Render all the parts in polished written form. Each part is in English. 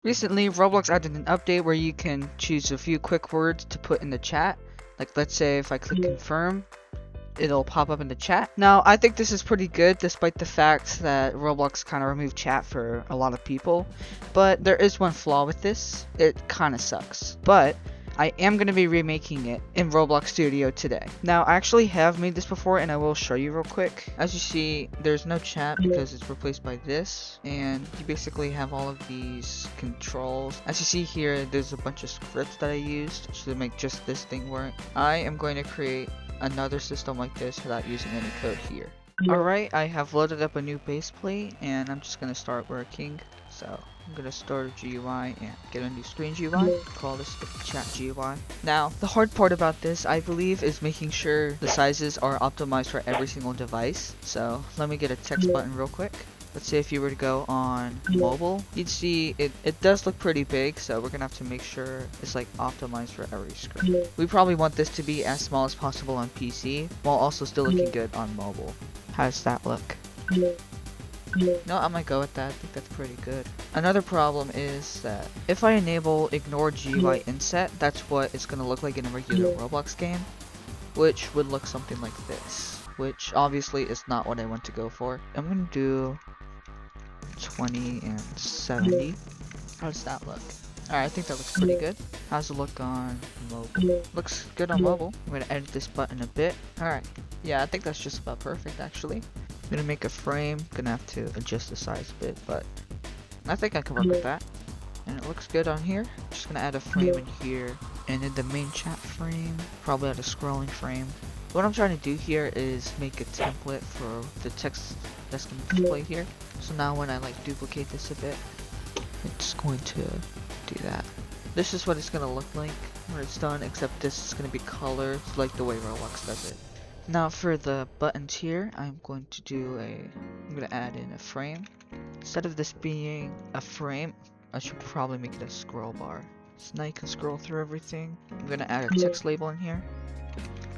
Recently, Roblox added an update where you can choose a few quick words to put in the chat. Like, let's say if I click confirm, it'll pop up in the chat. Now, I think this is pretty good despite the fact that Roblox kind of removed chat for a lot of people. But there is one flaw with this. It kind of sucks. But I am going to be remaking it in Roblox Studio today. Now, I actually have made this before and I will show you real quick. As you see, there's no chat because it's replaced by this. And you basically have all of these controls. As you see here, there's a bunch of scripts that I used to make just this thing work. I am going to create another system like this without using any code here. Alright, I have loaded up a new base plate and I'm just going to start working. So I'm going to start a GUI and get a new screen GUI. Call this the chat GUI. Now, the hard part about this, I believe, is making sure the sizes are optimized for every single device. So let me get a text button real quick. Let's say if you were to go on mobile, you'd see it does look pretty big, so we're gonna have to make sure it's like optimized for every screen. We probably want this to be as small as possible on PC, while also still looking good on mobile. How does that look? No, I might go with that. I think that's pretty good. Another problem is that if I enable ignore GUI inset, that's what it's gonna look like in a regular Roblox game, which would look something like this, which obviously is not what I want to go for. I'm gonna do 20 and 70. How does that look? Alright, I think that looks pretty good. How's it look on mobile? Looks good on mobile. I'm gonna edit this button a bit. Alright. Yeah, I think that's just about perfect actually. I'm gonna make a frame. Gonna have to adjust the size a bit, but I think I can work with that. And it looks good on here. Just gonna add a frame in here. And in the main chat frame, probably add a scrolling frame. What I'm trying to do here is make a template for the text that's going to display here. So now when I like duplicate this a bit, it's going to do that. This is what it's going to look like when it's done, except this is going to be colored like the way Roblox does it. Now for the buttons here, I'm going to add in a frame. Instead of this being a frame, I should probably make it a scroll bar. So now you can scroll through everything. I'm going to add a text label in here.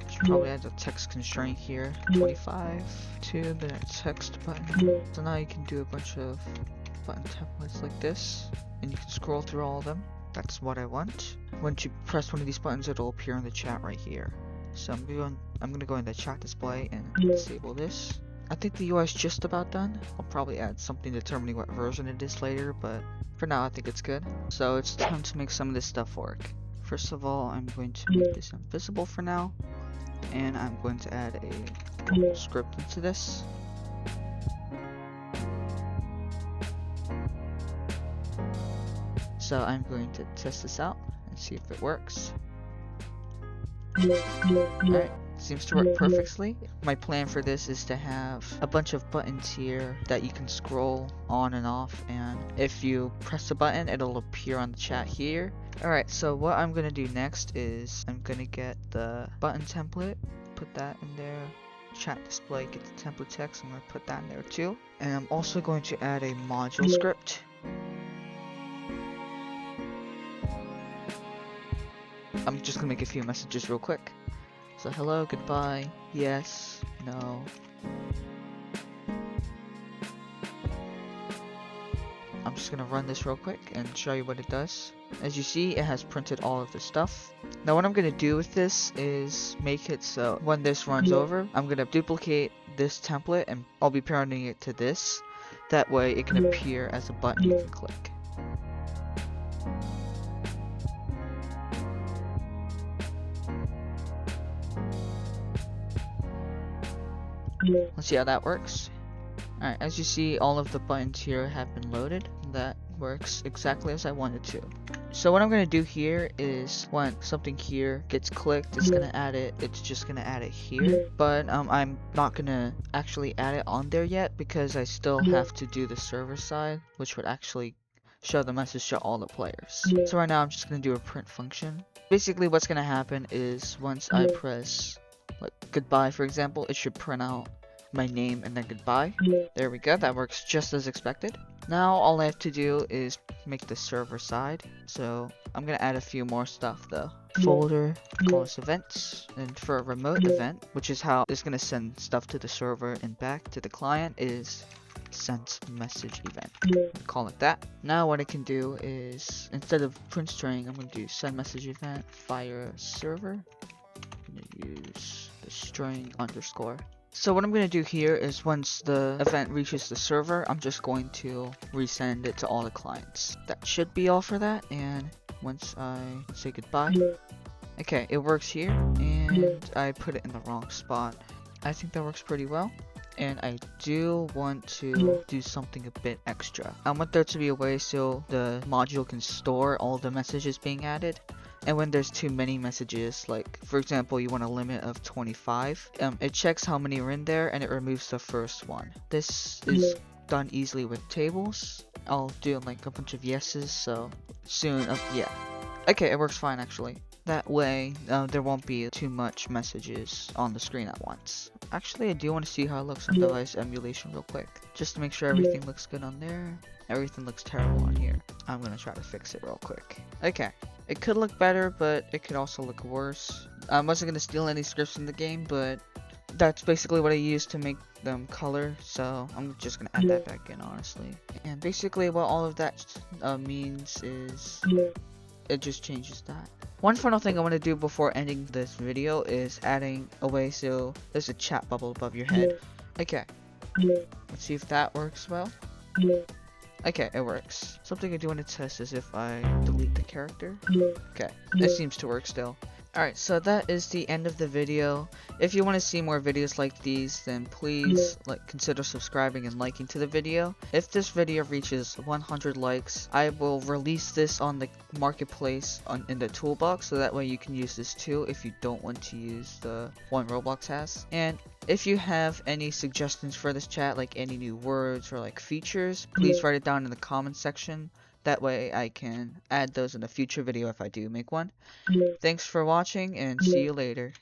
Should probably add a text constraint here, 25 to the text button. So now you can do a bunch of button templates like this, and you can scroll through all of them. That's what I want. Once you press one of these buttons, it'll appear in the chat right here. So I'm gonna go in the chat display and disable this. I think the UI is just about done. I'll probably add something determining what version it is later, but for now I think it's good. So it's time to make some of this stuff work. First of all, I'm going to make this invisible for now. And I'm going to add a script into this. So I'm going to test this out and see if it works. Alright, seems to work perfectly. My plan for this is to have a bunch of buttons here that you can scroll on and off, and if you press the button, it'll appear on the chat here. Alright, so what I'm gonna do next is I'm gonna get the button template, put that in there, chat display, get the template text, I'm gonna put that in there too. And I'm also going to add a module script. I'm just gonna make a few messages real quick. So hello, goodbye, yes, no. I'm just gonna run this real quick and show you what it does. As you see, it has printed all of the stuff. Now what I'm gonna do with this is make it so when this runs over, I'm gonna duplicate this template and I'll be parenting it to this. That way it can appear as a button you can click. Let's see how that works. Alright, as you see, all of the buttons here have been loaded. That works exactly as I wanted to. So what I'm going to do here is when something here gets clicked, it's going to add it. It's just going to add it here. But I'm not going to actually add it on there yet because I still have to do the server side, which would actually show the message to all the players. So right now I'm just going to do a print function. Basically what's going to happen is once I press like goodbye, for example, it should print out my name and then goodbye. There we go, that works just as expected. Now all I have to do is make the server side. So I'm gonna add a few more stuff though. Folder, call this events, and for a remote event, which is how it's gonna send stuff to the server and back to the client, is sent message event. Call it that. Now what I can do is, instead of print string, I'm going to do send message event fire server. I'm going to use the string underscore. So what I'm going to do here is once the event reaches the server, I'm just going to resend it to all the clients. That should be all for that, and once I say goodbye, okay, it works here, and I put it in the wrong spot. I think that works pretty well, and I do want to do something a bit extra. I want there to be a way so the module can store all the messages being added. And when there's too many messages, like for example you want a limit of 25, it checks how many are in there and it removes the first one. This is done easily with tables. I'll do like a bunch of yeses, so soon, yeah. Okay, it works fine actually. That way, there won't be too much messages on the screen at once. Actually, I do want to see how it looks on device emulation real quick, just to make sure everything looks good on there. Everything looks terrible on here. I'm gonna try to fix it real quick. Okay. It could look better, but it could also look worse. I wasn't going to steal any scripts in the game, but that's basically what I used to make them color, so I'm just going to add that back in, honestly. And basically what all of that means is it just changes that. One final thing I want to do before ending this video is adding a way so there's a chat bubble above your head. Okay, let's see if that works well. Okay, it works. Something I do want to test is if I delete the character. Okay, it seems to work still. Alright, so that is the end of the video. If you want to see more videos like these, then please consider subscribing and liking to the video. If this video reaches 100 likes, I will release this on the marketplace in the toolbox, so that way you can use this too if you don't want to use the one Roblox has. And if you have any suggestions for this chat, like any new words or like features, please write it down in the comments section. That way I can add those in a future video if I do make one. Thanks for watching and see you later.